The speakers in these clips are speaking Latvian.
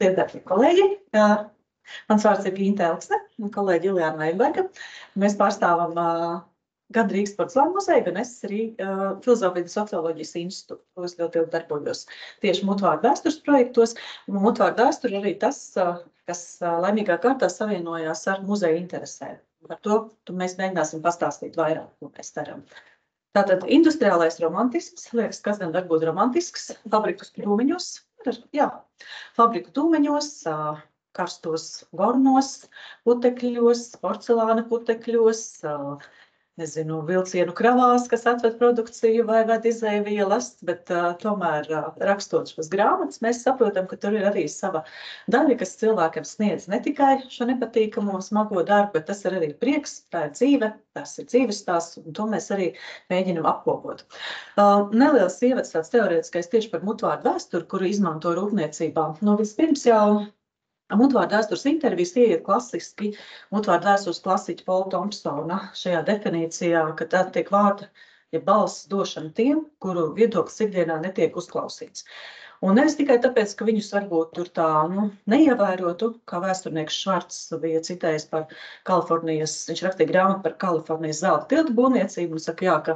Darbie kolēģi, mans vārds ir Ginta Elksne un kolēģi Iljāna Veinberga. Mēs pārstāvam gan Rīgas Porcelāna muzeju, gan es arī Filozofijas un socioloģijas institūtu. Es ļoti ilgi darbojos tieši mutvārdu vēstures projektos. Un mutvārdu vēsture arī tas, kas laimīgā kārtā savienojās ar muzeja interesēm. Par to mēs mēģināsim pastāstīt vairāk, ko mēs darām. Tātad industriālais romantisms, liekas, kas gan var būt romantisks, fabriku dūmeņos, karstos gornos, putekļos, porcelāna putekļos, vilcienu kravās, kas atved produkciju vai ved izēvielas, bet tomēr rakstot šos grāmatas, mēs saprotam, ka tur ir arī sava daļa, kas cilvēkiem sniedz ne tikai šo nepatīkamo smago darbu, bet tas ir arī prieks, tā ir dzīve, tas ir dzīves stāsts, un to mēs arī mēģinam apkopot. Neliels ievads tāds teorētiskais tieši par mutvārdu vēsturi, kuru izmanto rūpniecībā. Vispirms jau mutvārdu vēstures intervijas ieiet klasiski mutvārdu vēstures klasiķa Paula Thompsona šajā definīcijā, ka tā tiek vārda, ja balss došana tiem, kuru viedoklis ikdienā netiek uzklausīts. Un nevis tikai tāpēc, ka viņus varbūt tur tā neievērotu, kā vēsturnieks Švarts bija citējis par Kalifornijas, viņš rakstīja grāmatu par Kalifornijas zelta tiltu būvniecību un saka, jā, ka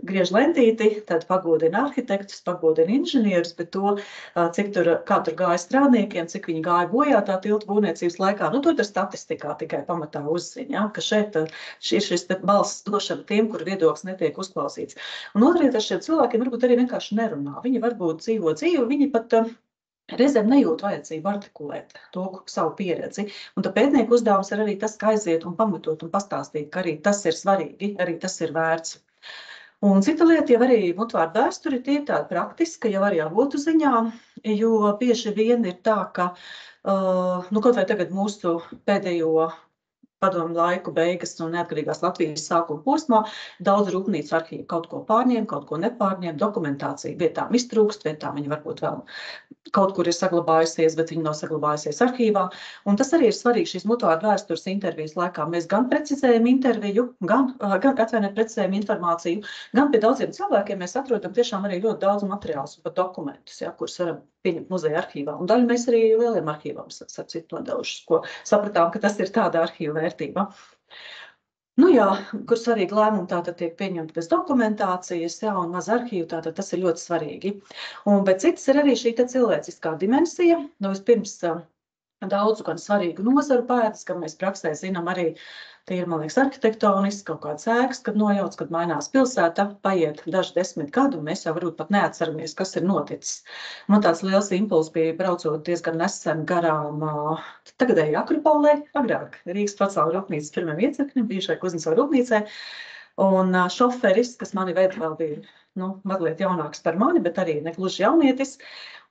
griež lentīti, tad pagodina arhitektus, pagodina inženierus, bet to, kā tur gāja strādniekiem, cik viņi gāja bojā tā tiltu būvniecības laikā, to ir statistikā tikai pamatā uzzina, ka šeit ir šis balss došana tiem, kur viedoklis netiek uzklausīts. Un otrīt, ar šiem cilvēkiem varbūt arī vienkārši nerunā. Viņi varbūt dzīvo dzīvi, viņi pat reizēm nejūt vajadzību artikulēt to savu pieredzi. Un tā pētnieku uzdevums ir arī tas, kā aiziet un pamatot un pastāstīt, ka arī tas ir svarīgi, arī tas ir vērts. Un cita lieta jau arī mutvārdu vēsturi, tie ir tāda praktiska, jau arī avotu ziņā, jo bieži vien ir tā, ka, kaut vai tagad mūsu pēdējo padomu laiku beigas un neatkarīgās Latvijas sākuma posmā, daudz rūpnīcu arhīvu kaut ko pārņem, kaut ko nepārņem, dokumentācija vietām iztrūkst, vietām viņa varbūt vēl kaut kur ir saglabājusies, bet viņa nav saglabājusies arhīvā. Un tas arī ir svarīgi šīs mutvārdu vēstures intervijas laikā. Mēs gan precizējam interviju, gan precizējam informāciju, gan pie daudziem cilvēkiem mēs atrodam tiešām arī ļoti daudz materiālus un pat dokumentus, kurus varam pieņemt muzeja arhīvā. Un daļu mēs arī lieliem arhīvām nodevušas, ko sapratām, ka tas ir tāda arhīva vērtība. Kur svarīgi lēmumi tātad tiek pieņemti bez dokumentācijas, un maz arhīvu, tātad tas ir ļoti svarīgi. Bet cits ir arī šī cilvēciskā dimensija. Vispirms daudzu gan svarīgu nozaru pēdas, ka mēs praksē zinām arī, tie ir, man liekas, arhitektoniski, kaut kāds ēkas, kad nojauc, kad mainās pilsēta, paiet daži 10 gadu, un mēs jau varbūt pat neatceramies, kas ir noticis. Man tāds liels impulss bija braucot diezgan nesen garām tagadēji Akropolē, agrāk Rīgas Porcelāna rūpnīcas pirmajam iecirknim, bijušai Kuznecova rūpnīcai, un šoferis, kas mani veda vēl bija, mazliet jaunāks par mani, bet arī negluži jaunietis,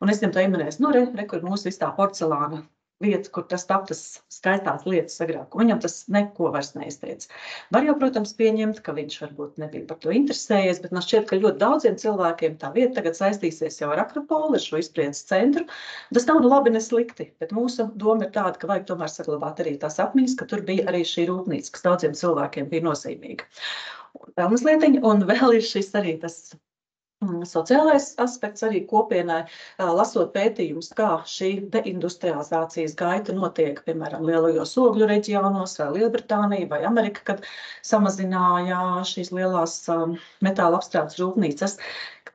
un es viņam tā ieminēju, kur mūsu viss tā porcelāna vieta, kur tas taptas skaistās lietas agrāk. Viņam tas neko vairs neizteica. Var jau, protams, pieņemt, ka viņš varbūt nebija par to interesējies, bet man šķiet, ka ļoti daudziem cilvēkiem tā vieta tagad saistīsies jau ar Akropoli, ar šo izpriedzes centru. Tas nav labi, ne slikti, bet mūsu doma ir tāda, ka vajag tomēr saglabāt arī tās atmiņas, ka tur bija arī šī rūpnīca, kas daudziem cilvēkiem bija nozīmīga. Vēl mazlietiņa, un vēl ir šis arī tas sociālais aspekts arī kopienai, lasot pētījumus, kā šī deindustrializācijas gaita notiek, piemēram, lielajos ogļu reģionos, vai Lielbritānija, vai Amerika, kad samazināja šīs lielās metāla apstrādes rūpnīcas.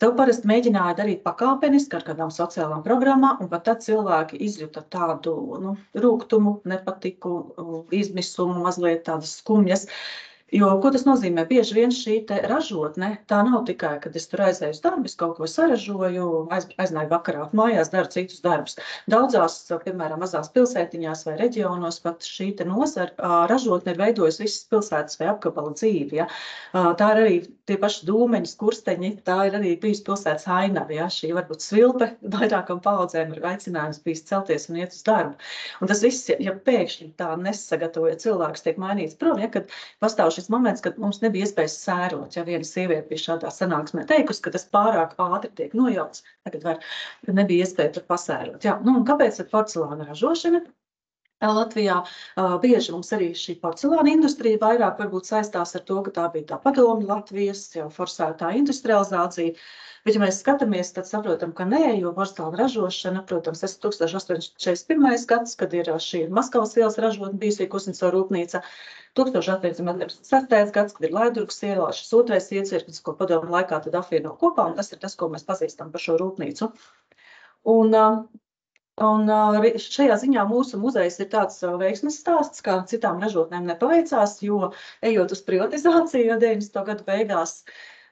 Tev parasti mēģināja darīt pakāpeniski ar kādām sociālām programmām, un pat tad cilvēki izjuta tādu rūgtumu, nepatiku, izmisumu, mazliet tādas skumjas. Jo, ko tas nozīmē? Bieži vien šī ražotne, tā nav tikai, kad es tur aizēju uz darbu, es kaut ko saražoju, aiznāju vakarā mājās, daru citus darbus. Daudzās, piemēram, mazās pilsētiņās vai reģionos pat šī nozara ražotne ir veidojusi visas pilsētas vai apgabala dzīvi. Ja? Tā ir arī tie paši dūmeņi, skursteņi, tā ir arī bijusi pilsētas ainava. Ja? Šī varbūt svilpe vairākam paudzēm ir aicinājums bijis celties un iet uz darbu. Un tas viss, ja pēkšņi tā nesagatavoja cilvēks, tiek mainīts prom, ja, kad pastāv šis moments, kad mums nebija iespējas sērot. Ja viena sieviete bija šādā sanāksmē teikusi, ka tas pārāk ātri tiek nojauts, tagad nebija iespēja tur pasērot. Ja. Un kāpēc ir porcelāna ražošana? Latvijā. Bieži mums arī šī porcelāna industrija vairāk varbūt saistās ar to, ka tā bija tā padomju Latvijas jau forsētā industrializācija. Bet, ja mēs skatāmies, tad saprotam, ka nē, jo porcelāna ražošana, protams, tas ir 1841. gads, kad ir šī Maskavas ielas ražotne bijusī Kuznecova rūpnīca. 1886. gads, kad ir Laidurgas ielā, šis otrais iecirknis, ko padomju laikā tad apvieno kopā, un tas ir tas, ko mēs pazīstam par šo rūpnīcu. Un šajā ziņā mūsu muzejs ir tāds veiksmes stāsts, kā citām ražotnēm nepaveicās, jo ejot uz privatizāciju 90. gadu beigās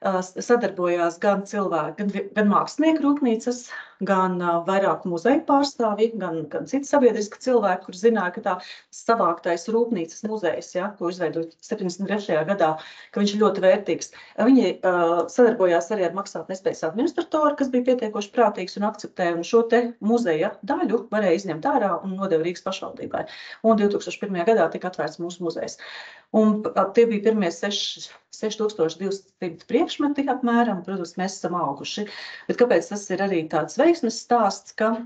sadarbojās gan cilvēki, gan mākslinieku rūpnīcas, gan vairāk muzeju pārstāvji, gan citi sabiedriski cilvēki, kur zināja, ka tā savāktais rūpnīcas muzejs, ja, ko izveidoja 73. gadā, ka viņš ir ļoti vērtīgs. Viņi sadarbojās arī ar maksātnespējas administratoru, kas bija pietiekoši prātīgs un akceptēja, un šo te muzeja daļu varēja izņemt ārā un nodeva Rīgas pašvaldībai. Un 2001. gadā tika atvērts mūsu muzejs. Un tie bija pirmie 6200 priekšmeti apmēram, protams, mēs esam auguši. Bet kāpēc tas ir arī tāds veiksmes stāsts, ka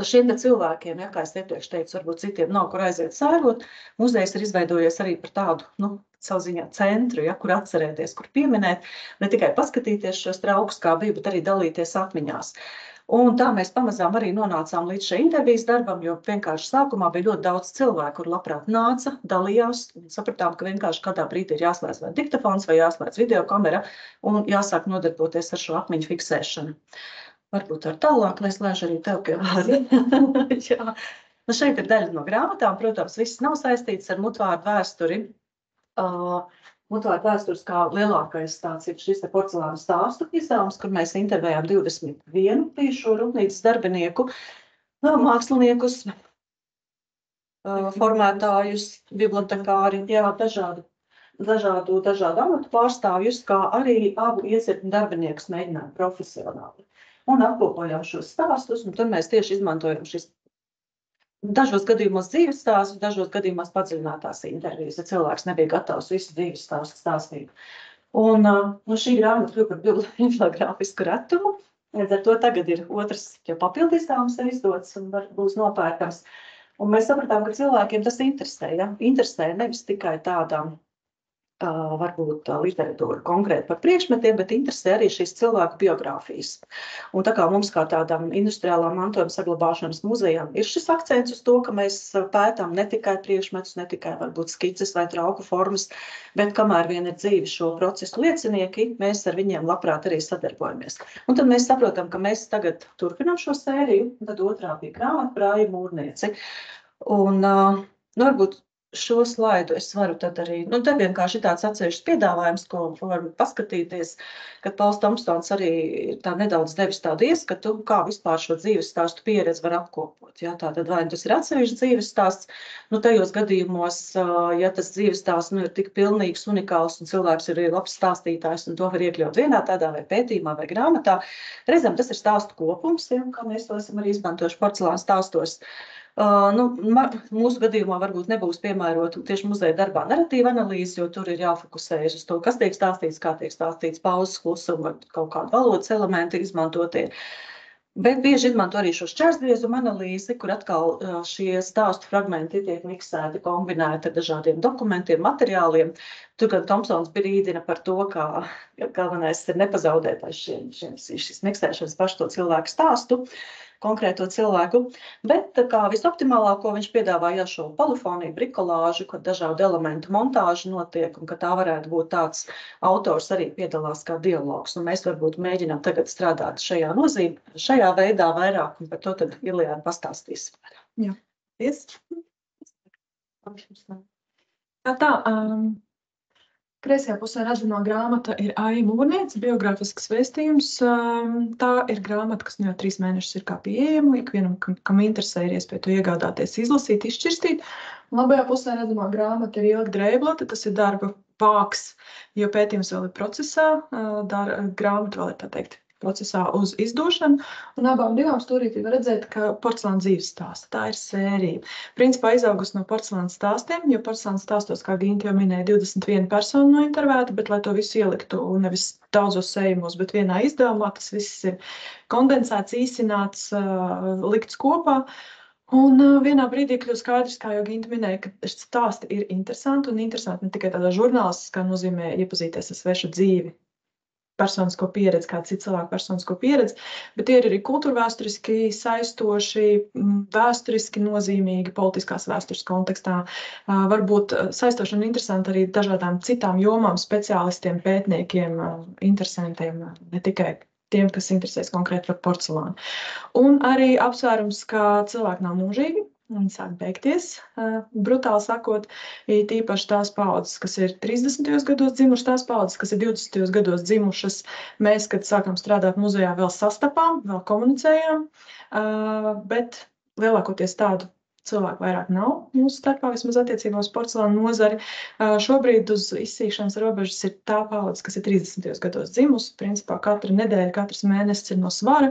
šiem cilvēkiem, ja, kā es iepriekš teicu, varbūt citiem nav kur aiziet sērot, muzejs ir izveidojies arī par tādu, savu ziņā centru, ja, kur atcerēties, kur pieminēt, ne tikai paskatīties šos traukus, kā bija, bet arī dalīties atmiņās. Un tā mēs pamazām arī nonācām līdz šai intervijas darbam, jo vienkārši sākumā bija ļoti daudz cilvēku, kur labprāt nāca, dalījās, un sapratām, ka vienkārši kādā brīdī ir jāslēdz vai diktafons, vai jāslēdz videokamera, un jāsāk nodarboties ar šo atmiņu fiksēšanu. Varbūt ar tālāk, lai es lēšu arī tev pie vārdi. Jā. Šeit ir daļa no grāmatām, protams, viss nav saistīts ar mutvārdu vēsturi. Mutvārdu vēstures kā lielākais tāds ir šis porcelāna stāstu izdevums, kur mēs intervējām 21 bijušo rūpnīcas darbinieku, māksliniekus, formētājus, bibliotekāri, jā, dažādu amatu pārstāvjus, kā arī abu iecirkņu darbiniekus mēģinājām profesionāli. Un apkopojām šos stāstus, un tad mēs tieši izmantojam šis dažos gadījumos dzīves stāstus, dažos gadījumos padziļinātās intervijas, ja cilvēks nebija gatavs visu dzīves stāstu stāstīt. Un šī grāmata kļuva par bibliogrāfisku retumu, līdz ar to tagad ir otrs papildu izdevums izdots un būs nopērkams. Un mēs sapratām, ka cilvēkiem tas interesē, ja? Interesē nevis tikai tādām varbūt literatūra konkrēti par priekšmetiem, bet interesē arī šīs cilvēku biogrāfijas. Un tā kā mums kā tādām industriālā mantojuma saglabāšanas muzejām ir šis akcents uz to, ka mēs pētām ne tikai priekšmetus, ne tikai varbūt skices vai trauku formas, bet kamēr vien ir dzīvi šo procesu liecinieki, mēs ar viņiem labprāt arī sadarbojamies. Un tad mēs saprotam, ka mēs tagad turpinām šo sēriju, un tad otrā bija grāmata par Aivu Mūrnieci. Un varbūt šo slaidu es varu tad arī, te vienkārši ir tāds atsevišķs piedāvājums, ko varam paskatīties, kad Pauls Tomsons arī tā nedaudz devis tādu ieskatu, kā vispār šo dzīves stāstu pieredzi var apkopot. Ja, tātad vai tas ir atsevišķs dzīves stāsts, tajos gadījumos, ja tas dzīves stāsts ir tik pilnīgs, unikāls un cilvēks ir labs stāstītājs un to var iekļaut vienā tādā vai pētījumā vai grāmatā, reizēm tas ir stāstu kopums, ja, kā mēs to esam arī izmantojuši porcelāna stāstos. Mūsu gadījumā varbūt nebūs piemērota tieši muzeja darbā narratīva analīze, jo tur ir jāfokusējas uz to, kas tiek stāstīts, kā tiek stāstīts, pauzes, klusuma, kaut kādu valodas elementi izmantotie. Bet bieži izmanto arī šo šķērsgriezumu analīzi, kur atkal šie stāstu fragmenti tiek miksēti, kombinēti ar dažādiem dokumentiem, materiāliem. Tur gan Tomsons brīdina par to, kā galvenais ir nepazaudēt šīs miksēšanas pašu to cilvēku stāstu, konkrēto cilvēku, bet kā visoptimālāko viņš piedāvā šo polifoniju, brikolāžu, kad dažādu elementu montāžu notiek un ka tā varētu būt tāds autors arī piedalās kā dialogs. Un mēs varbūt mēģinām tagad strādāt šajā veidā vairāk, un par to tad Ilijāna pastāstīs. Jā, tā. Kreisajā pusē redzamā grāmata ir Aiva Mūrniece, biogrāfisks vēstījums. Tā ir grāmata, kas jau 3 mēnešus ir kā pieejama. Ikvienam, kam interesē, ir iespēja to iegādāties, izlasīt, izšķirstīt. Labajā pusē redzamā grāmata ir Ilga Drēblate, tas ir darba pāks, jo pētījums vēl ir procesā. Grāmata vēl ir, tā teikt, procesā uz izdošanu, un abām divām stūrītī var redzēt, ka porcelāna dzīves stāsta. Tā ir sērija. Principā izaugusi no porcelāna stāstiem, jo porcelāna stāstos, kā Ginta jau minēja, 21 personu no intervēta, bet lai to visu ieliktu nevis daudzos sējumos, bet vienā izdevumā, tas viss ir kondensēts, īsināts, likts kopā. Un vienā brīdī kļūst skaidrs, kā jau Ginta minēja, ka stāsti ir interesanti, un interesanti ne tikai tādā žurnālistiskā nozīmē iepazīties ar svešu dzīvi, personisko pieredzi, kāda cita cilvēka personisko pieredzi, bet tie ir arī kultūrvēsturiski saistoši, vēsturiski nozīmīgi politiskās vēstures kontekstā. Varbūt saistoši un interesanti arī dažādām citām jomām, speciālistiem, pētniekiem, interesantiem, ne tikai tiem, kas interesēs konkrēti par porcelānu. Un arī apsvērums, ka cilvēki nav mūžīgi. Viņi sāk beigties, brutāli sakot, tīpaši tās paudzes, kas ir 30. gados dzimušas, tās paudzes, kas ir 20. gados dzimušas. Mēs, kad sākam strādāt muzejā, vēl sastapām, vēl komunicējām, bet lielākoties tādu cilvēku vairāk nav mūsu starpā, vismaz attiecībā uz porcelānu nozari. Šobrīd uz izsīkšanas robežas ir tā paudze, kas ir 30. gados dzimusi. Principā katra nedēļa, katrs mēnesis ir no svara.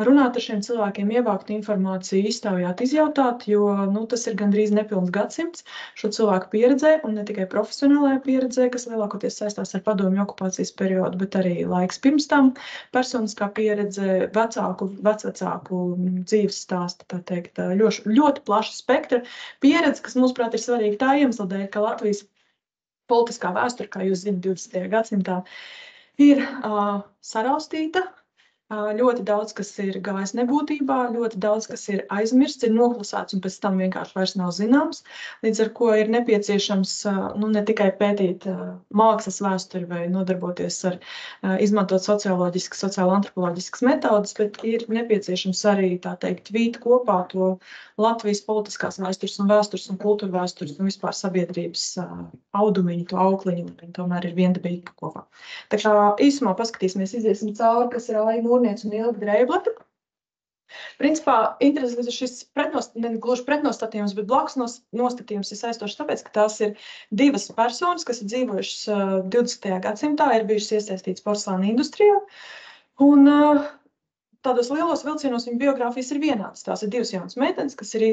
Runāt ar šiem cilvēkiem, ievākt informāciju, iztaujāt, izjautāt, jo tas ir gandrīz nepilns gadsimts šo cilvēku pieredzē, un ne tikai profesionālajā pieredzē, kas lielākoties saistās ar padomju okupācijas periodu, bet arī laiks pirms tam, personiskā pieredze, vecvecāku dzīves stāsti, tā teikt, ļoti plaši spektra pieredze, kas, mūsuprāt, ir svarīga tā iemesla dēļ, ka Latvijas politiskā vēsture, kā jūs zināt, 20. gadsimtā ir saraustīta. Ļoti daudz, kas ir gājis nebūtībā, ļoti daudz, kas ir aizmirsts, ir noklusēts un pēc tam vienkārši vairs nav zināms. Līdz ar ko ir nepieciešams ne tikai pētīt mākslas vēsturi vai nodarboties ar izmantot socioloģiskas, sociālo-antropoloģiskas metodas, bet ir nepieciešams arī, tā teikt, vīt kopā to Latvijas politiskās vēstures un kultūra vēstures un vispār sabiedrības audumiņu, to aukliņu, un viņi tomēr ir viendabīgi kopā. Tā kā īsumā paskatīsimies, iziesim cauri, kas ir Aija Mūrniece un Ilga Dreiblata. Principā interesants šis ne gluži pretnostatījums, bet blakus nostatījums ir saistošs tāpēc, ka tās ir divas personas, kas ir dzīvojušas 20. gadsimtā, ir bijušas iesaistītas porcelāna industrijā. Un tādos lielos vilcienos viņa biogrāfijas ir vienādas. Tās ir divas jaunas meitenes, kas ir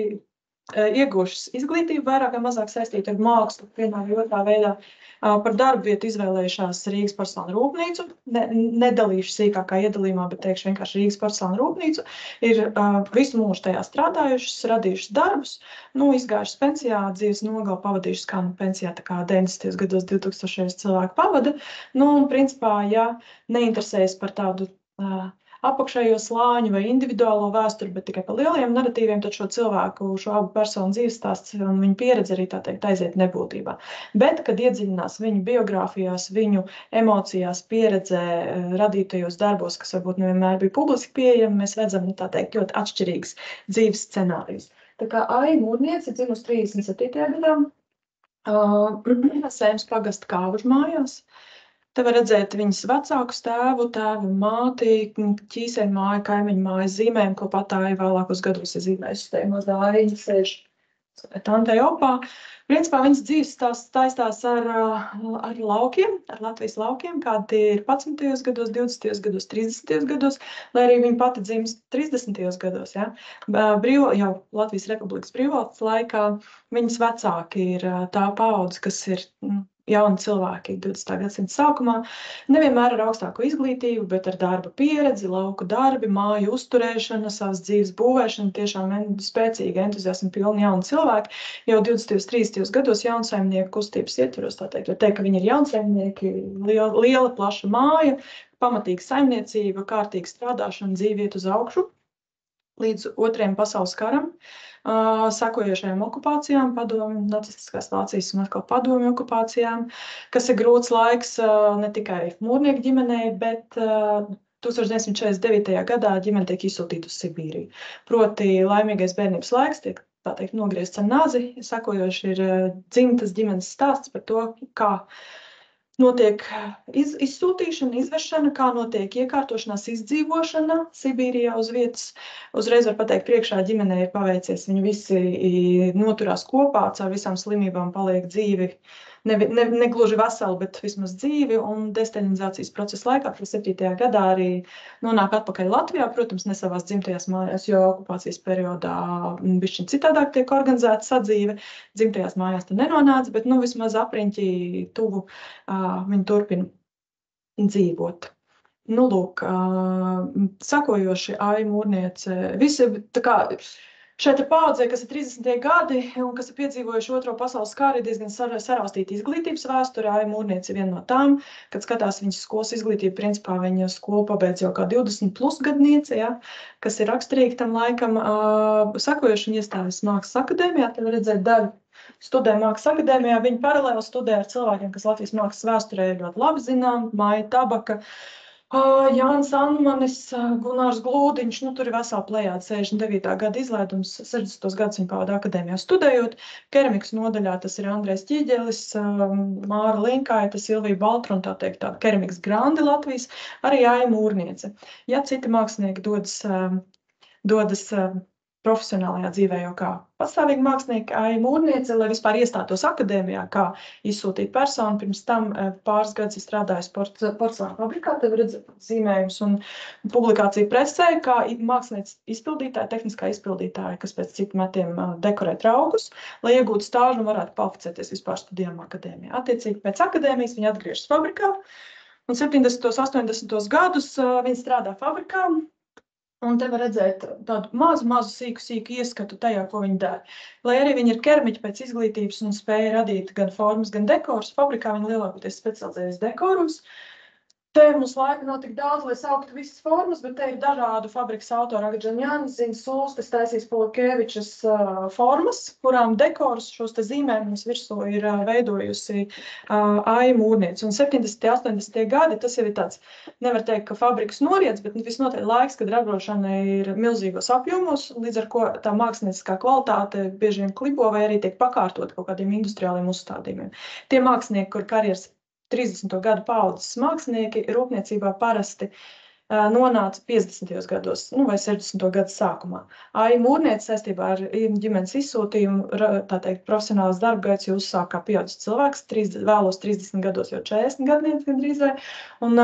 ieguvušas izglītību, vairāk vai mazāk saistīta ar mākslu, vienā vai otrā veidā. Par darbu vietu izvēlējušās Rīgas porcelāna rūpnīcu, nedalīšu sīkākā iedalījumā, bet teikšu vienkārši Rīgas porcelāna rūpnīcu. Ir visu mūžu tajā strādājušas, radījušas darbus, izgājušas pensijā, dzīves nogali pavadījušas kā pensijā, tā kā 90. gados 2000 cilvēku pavada. Un principā, ja neinteresējas par tādu apakšējo slāņu vai individuālo vēsturi, bet tikai par lieliem naratīviem, tad šo cilvēku, šo abu personu dzīves stāsts un viņu pieredze arī, tā teikt, aiziet nebūtībā. Bet, kad iedziļinās viņu biogrāfijās, viņu emocijās, pieredzē, radītajos darbos, kas varbūt nevienmēr bija publiski pieejami, mēs redzam, tā teikt, ļoti atšķirīgas dzīves scenārijas. Tā kā Aija Mūrniece ir dzimusi 37. gadā, Sēmas pagasta Kāvužu mājās. Te var redzēt viņas vecākus tēvu, māti, ķīseņu māju, kaimiņu māju zīmēm, ko pat Aija vēlākos gados ir zīmējusi. Te mazā Aija sēž tantei opā. Principā viņas dzīves taistās ar laukiem, ar Latvijas laukiem, kādi tie ir 11. gados, 20. gados, 30. gados, lai arī viņa pati dzimst 30. gados. Ja? Jau Latvijas Republikas brīvvalsts laikā viņas vecāki ir tā paudze, kas ir jauni cilvēki 20. gadsimta sākumā, nevienmēr ar augstāko izglītību, bet ar darba pieredzi, lauku darbi, māju uzturēšana, savas dzīves būvēšana, tiešām spēcīgi, entuziasmi pilni jauni cilvēki. Jau 20. 30. gados jaunsaimnieku kustības ietvaros, tā teikt, var teikt, ka viņi ir jaunsaimnieki, liela, plaša māja, pamatīga saimniecība, kārtīga strādāšana, dzīve iet uz augšu līdz Otrajam pasaules karam. Sekojošajām okupācijām, padomju, nacistiskās Vācijas un atkal padomju okupācijām, kas ir grūts laiks ne tikai mūrnieku ģimenei, bet 1949. gadā ģimene tiek izsūtīta uz Sibīriju. Proti laimīgais bērnības laiks tiek, tā teikt, nogriezts ar nazi, sekojoši ir dzimtas ģimenes stāsts par to, kā notiek izsūtīšana, izvešana, kā notiek iekārtošanās, izdzīvošana Sibīrijā uz vietas. Uzreiz var pateikt, priekšā ģimenei ir paveicies. Viņi visi noturās kopā, caur visām slimībām paliek dzīvi. Ne gluži veseli, bet vismaz dzīvi. Un destaļinizācijas procesa laikā, 7. gadā arī nonāk atpakaļ Latvijā, protams, ne savās dzimtajās mājās, jo okupācijas periodā bišķiņ citādāk tiek organizēta sadzīve. Dzimtajās mājās te nenonāca, bet vismaz apriņķi tuvu viņi turpina dzīvot. Lūk, sakojoši Aija Mūrniece, visi, tā kā Šai paudzei, kas ir 30. gadi un kas ir piedzīvojuši Otro pasaules kāru, ir diezgan saraustīta izglītības vēsture. Aija Mūrniece ir viena no tām, kad skatās viņas skolas izglītību, principā viņa skolu pabeidz jau kā 20+ gadniece, ja, kas ir raksturīgi tam laikam. Sekojoši viņa iestājas Mākslas akadēmijā, te var redzēt daļu. Studē Mākslas akadēmijā, viņa paralēli studē ar cilvēkiem, kas Latvijas mākslas vēsturē ir ļoti labi zinām, Maija Tabaka, Jānis Anmanis, Gunārs Glūdiņš, tur ir vesela plejāde, 69. gada izlaidums, 60. gadus viņa pavada akadēmijā studējot. Keramikas nodaļā tas ir Andrejs Ķīģelis, Māra Linkaita, Silvija Baltra un tā teikt tāda keramikas grandi Latvijas, arī Aija Mūrniece. Ja citi mākslinieki dodas profesionālajā dzīvē jau kā pastāvīgi mākslinieki, Aija Mūrniece, lai vispār iestātos akadēmijā, kā izsūtīt personu. Pirms tam pāris gadus strādājusi porcelāna fabrikā, tev redzēt zīmējums un publikācija presē, kā māksliniece izpildītāja, tehniskā izpildītāja, kas pēc citu metiem dekorē traukus, lai iegūtu stāžu un varētu kvalificēties vispār studijām akadēmijā. Attiecīgi pēc akadēmijas viņa atgriežas fabrikā, un 70. 80. gadus viņa strādā fabrikā. Un te var redzēt tādu mazu sīku ieskatu tajā, ko viņi dara. Lai arī viņi ir keramiķi pēc izglītības un spēja radīt gan formas, gan dekorus, fabrikā viņi lielākoties specializējas dekoros. Te mums laika nav tik daudz, lai sauktu visas formas, bet te ir dažādu fabrikas autori. Agadžanjānis, Zins Sulstis, taisīs Polakēvičas formas, kurām dekorus šos te zīmējumus virsū ir veidojusi Aija Mūrniece. Un 70. 80. gadi, tas jau ir tāds, nevar teikt, ka fabrikas noriets, bet visnotaļ laiks, kad ražošana ir milzīgos apjomos, līdz ar ko tā mākslinieckā kvalitāte bieži vien klibo vai arī tiek pakārtot kaut kādiem industriāliem uzstādījumiem. Tie mākslinieki, kur karjeras 30. gadu paudzes mākslinieki rūpniecībā parasti nonāca 50. gados, vai 60. gadu sākumā. Aija Mūrniece saistībā ar ģimenes izsūtījumu, tā teikt, profesionālas darba gaitas jau uzsāk kā pieaudzis cilvēks, vēlos 30 gados jau 40 gadnieks gandrīz vai, un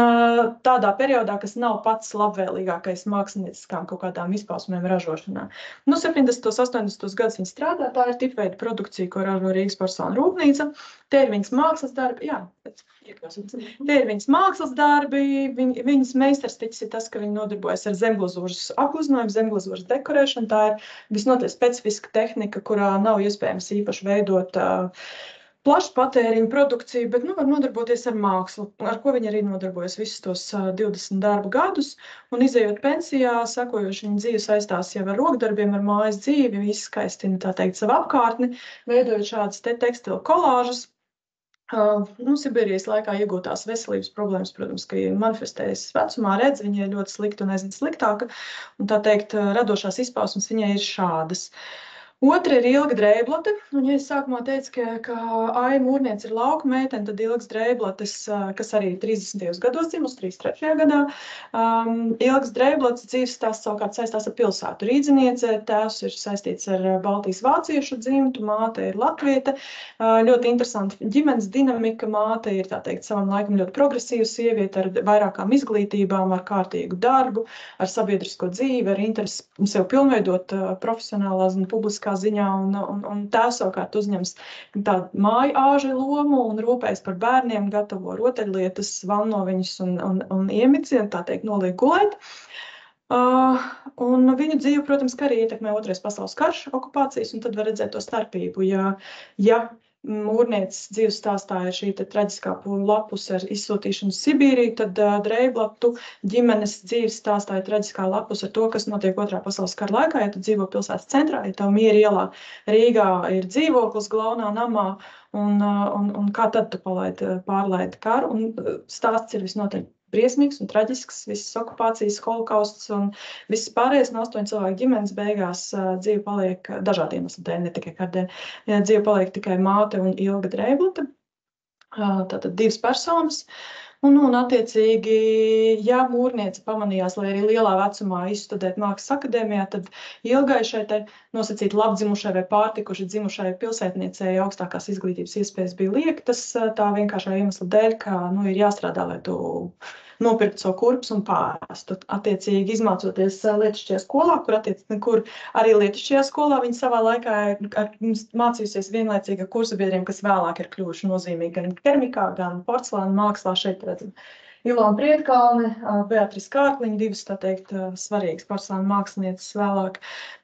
tādā periodā, kas nav pats labvēlīgākais mākslinieckām kaut kādām izpausmēm ražošanā. 70. 80. gadus viņa strādā, tā ir tipveida produkcija, ko ražo Rīgas porcelāna rūpnīca. Te ir viņas mākslas darbi, te ir viņas mākslas darbi, viņas meistarstiķis ir tas, ka viņi nodarbojas ar zemglazūras apgleznojumu, zemglazūras dekorēšanu. Tā ir visnotaļ specifiska tehnika, kurā nav iespējams īpaši veidot plašu patēriņu produkciju, bet var nodarboties ar mākslu, ar ko viņi arī nodarbojas visus tos 20 darba gadus. Un izejot pensijā, sekojoši viņa dzīve saistās jau ar rokdarbiem, ar mājas dzīvi, izskaistina, tā teikt, savu apkārtni, veidojot šādas tekstilu kolāžas. Sibīrijas laikā iegūtās veselības problēmas, protams, ka manifestējas vecumā, redz, viņa ir ļoti slikta un aizvien sliktāka, un tā teikt, radošās izpausmes viņai ir šādas. Otra ir Ilga Dreiblate, un ja es sākumā teicu, ka Aija Mūrniece ir lauka meitene, tad Ilgas Dreiblates, kas arī 30. gados dzimus, 33. gadā, Ilgas Dreiblates dzīves stāsts savukārt saistās ar pilsētu. Rīdziniece, tēvs ir saistīts ar Baltijas vāciešu dzimtu, māte ir latviete, ļoti interesanta ģimenes dinamika, māte ir, tā teikt, savam laikam ļoti progresīva sieviete ar vairākām izglītībām, ar kārtīgu darbu, ar sabiedrisko dzīvi, ar interesi sev pilnveidot profesionālās un publiskā ziņā, un tēvs savukārt uzņems tādu māju āžu lomu un rūpējas par bērniem, gatavo rotaļlietas, vanno viņus un iemici, tā teikt, noliek gulēt. Un viņu dzīvi, protams, ka arī ietekmē Otrais pasaules karš, okupācijas, un tad var redzēt to starpību. Ja Mūrnieces dzīves stāstā ir šī traģiskā lapuse ar izsūtīšanu Sibīriju, tad Dreiblatu ģimenes dzīves stāstā ir traģiskā lapuse ar to, kas notiek Otrā pasaules kara laikā. Ja tu dzīvo pilsētas centrā, ja tev Miera ielā Rīgā ir dzīvoklis Glaunā namā, un kā tad tu pārlaidi karu, un stāsts ir visnotaļ briesmīgs un traģisks, visas okupācijas, holokausts un viss pārējais no 8 cilvēku ģimenes beigās dzīve paliek dažādi iemesli dēļ, ne tikai kādēļ. Dzīve paliek tikai māte un Ilga Dreiblate, tātad 2 personas. Un attiecīgi, ja Mūrniece pamanījās, lai arī lielā vecumā izstudēt Mākslas akadēmijā, tad Ilgai šai nosacīt labdzimušai vai pārtikuši dzimušai pilsētniecei augstākās izglītības iespējas bija liektas, tā vienkāršā iemesla dēļ, ka ir jāstrādā, lai tu nopirkt savu kurpes un pārēstu. Attiecīgi, izmācoties Lietišķajā skolā, kur arī Lietišķajā skolā viņa savā laikā mācījusies vienlaicīgi ar kursabiedriem, kas vēlāk ir kļuvuši nozīmīgi gan keramikā, gan porcelāna mākslā. Šeit redzam Ilona Priedkalne, Beatrice Kārkliņa, divas, tā teikt, svarīgas personāla mākslinieces vēlāk.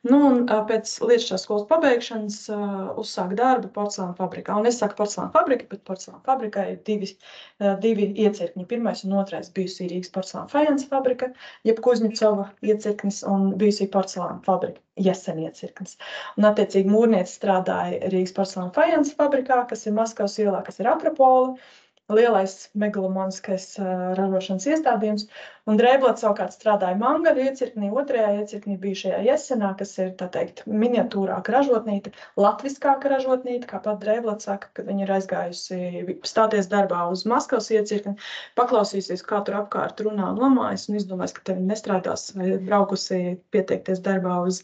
Nu, un pēc Lietušās skolas pabeigšanas uzsāk darbu porcelāna fabrikā. Un es saku porcelāna fabrika, bet porcelāna fabrikā ir divi iecirkņi. Pirmais un otrais bijusī Rīgas porcelāna fajansa fabrika, jeb Kuzņicova iecirknis, un bijusī porcelāna fabrika, Jesen iecirknis. Un, attiecīgi, mūrniece strādāja Rīgas porcelāna fajansa fabrikā, kas ir Maskavas ielā, kas ir Akropola, lielais megalomaniskais ražošanas iestādījums, un Drēblats savukārt strādāja Mangaļu iecirknī, otrajā iecirknī bijušajā Jesenā, kas ir, tā teikt, miniatūrāka ražotnīte, latviskāka ražotnīte, kā pat Drēblats saka, kad viņa ir aizgājusi stāties darbā uz Maskavas iecirkni, paklausīsies, kā tur apkārt runā un lamājas, un izdomājas, ka tevi nestrādās, vai braukusi pieteikties darbā uz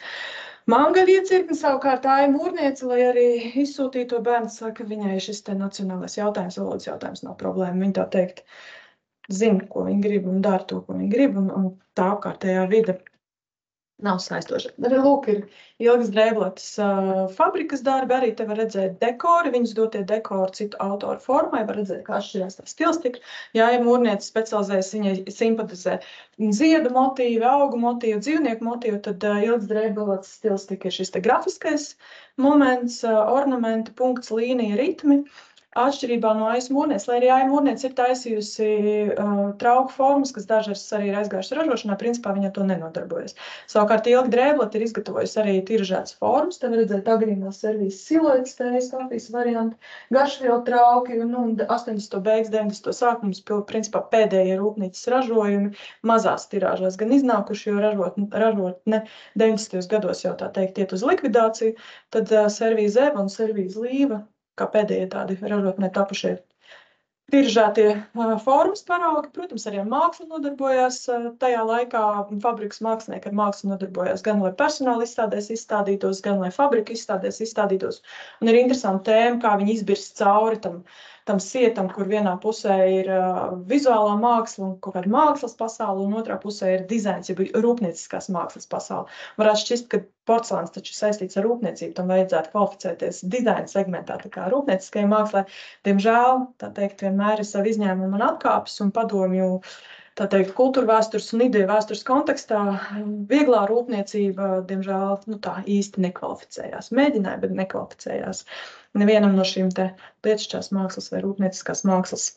Mangaļu iecirkni. Savukārt Aija mūrniece, lai arī izsūtīja to bērnu, saka, viņai šis te nacionālais jautājums, valodas jautājums nav problēma. Viņa tā teikt zina, ko viņa grib un dara to, ko viņa grib, un tā apkārtējā vide nav saistoša. Arī lūk, ir Ilgas Drēblates fabrikas darbi, arī te var redzēt dekori, viņas dotie dekori citu autoru formai, var redzēt, kā atšķirās tā stilistika. Ja mūrniece specializējas, viņai simpatizē ziedu motīvi, augu motīvi, dzīvnieku motīvi, tad Ilgas Drēblates stilistika ir šis te grafiskais moments, ornamenti, punkts, līnija, ritmi. Atšķirībā no Aijas mūrnieces, lai arī Aija mūrniece ir taisījusi trauku formas, kas dažas arī ir aizgājušas ražošanā, principā viņa to nenodarbojas. Savukārt Ilga Drēblate ir izgatavojusi arī tiražētas formas, te var redzēt agrīnās servīzes siluetes, tējas kafijas varianti, garšvielu trauki, un 80. beigas, 90. sākums, principā pēdējie rūpnīcas ražojumi mazās tirāžās gan iznākuši, jo ražotne 90. gados jau tā teikt iet uz likvidāciju, tad servīze Eva un servīze Līva, kā pēdējie tādi ražotnē tapušie tiražētie formas paraugi. Protams, arī ar mākslu nodarbojās tajā laikā. Fabrikas mākslinieki ar mākslu nodarbojās gan, lai personāla izstādēs izstādītos, gan, lai fabrika izstādēs izstādītos. Un ir interesanti tēma, kā viņi izbirst cauri tam sietam, kur vienā pusē ir vizuālā māksla un kaut kāda mākslas pasaule, un otrā pusē ir dizains, jeb rūpnieciskās mākslas pasaule. Varētu šķist, ka porcelāns taču saistīts ar rūpniecību, tam vajadzētu kvalificēties dizaina segmentā, tā kā rūpnieciskajai mākslai. Diemžēl, tā teikt, vienmēr ir savi izņēmumi un atkāpes, un padomju, tā teikt, kultūra vēstures un ideja vēstures kontekstā vieglā rūpniecība, diemžēl, tā īsti nekvalificējās. Mēģināja, bet nekvalificējās nevienam no šīm te lietišķās mākslas vai rūpnieciskās mākslas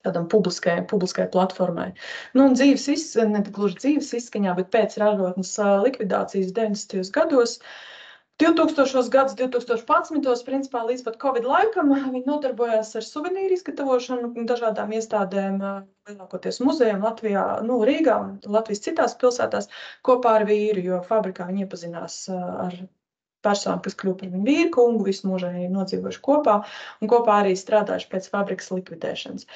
tādam publiskai platformai. Un ne gluži dzīves izskaņā, bet pēc ražotnes likvidācijas 90. gados, 2000. gads, 2011. principā līdz pat Covid laikam, viņi nodarbojās ar suvenīru izgatavošanu dažādām iestādēm, lielākoties muzejiem Latvijā, Rīgā un Latvijas citās pilsētās, kopā ar vīru, jo fabrikā viņi iepazinās ar personu, kas kļuva par viņu vīru kungu, visu mūžēji nodzīvojuši kopā, un kopā arī strādājuši pēc fabrikas likvidēšanas.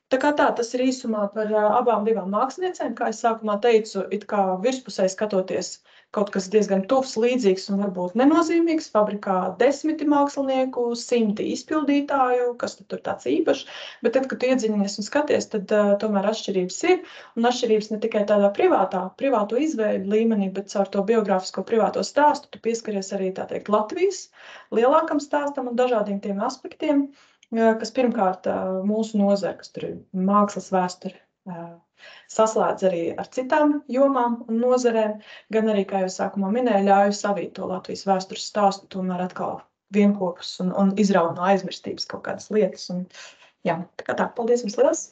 Tā kā tas ir īsumā par abām divām māksliniecēm, kā es sākumā teicu, it kā virspusē skatoties kaut kas diezgan tuvs, līdzīgs un varbūt nenozīmīgs. Fabrikā 10 mākslinieku, 100 izpildītāju, kas tur tāds īpašs, bet tad, kad tu iedziļinies un skaties, tad tomēr atšķirības ir, un atšķirības ne tikai tādā privāto izvēļu līmenī, bet caur to biogrāfisko privāto stāstu, tu pieskaries arī, tā teikt, Latvijas lielākam stāstam un dažādiem tiem aspektiem, kas pirmkārt mūsu nozare, kas tur ir mākslas vēsture, saslēdz arī ar citām jomām un nozarēm, gan arī, kā jau sākumā minēju, ļauj savīt to Latvijas vēstures stāstu, tomēr atkal vienkopus un izraut no aizmirstības kaut kādas lietas. Un, jā, tā kā paldies jums liels!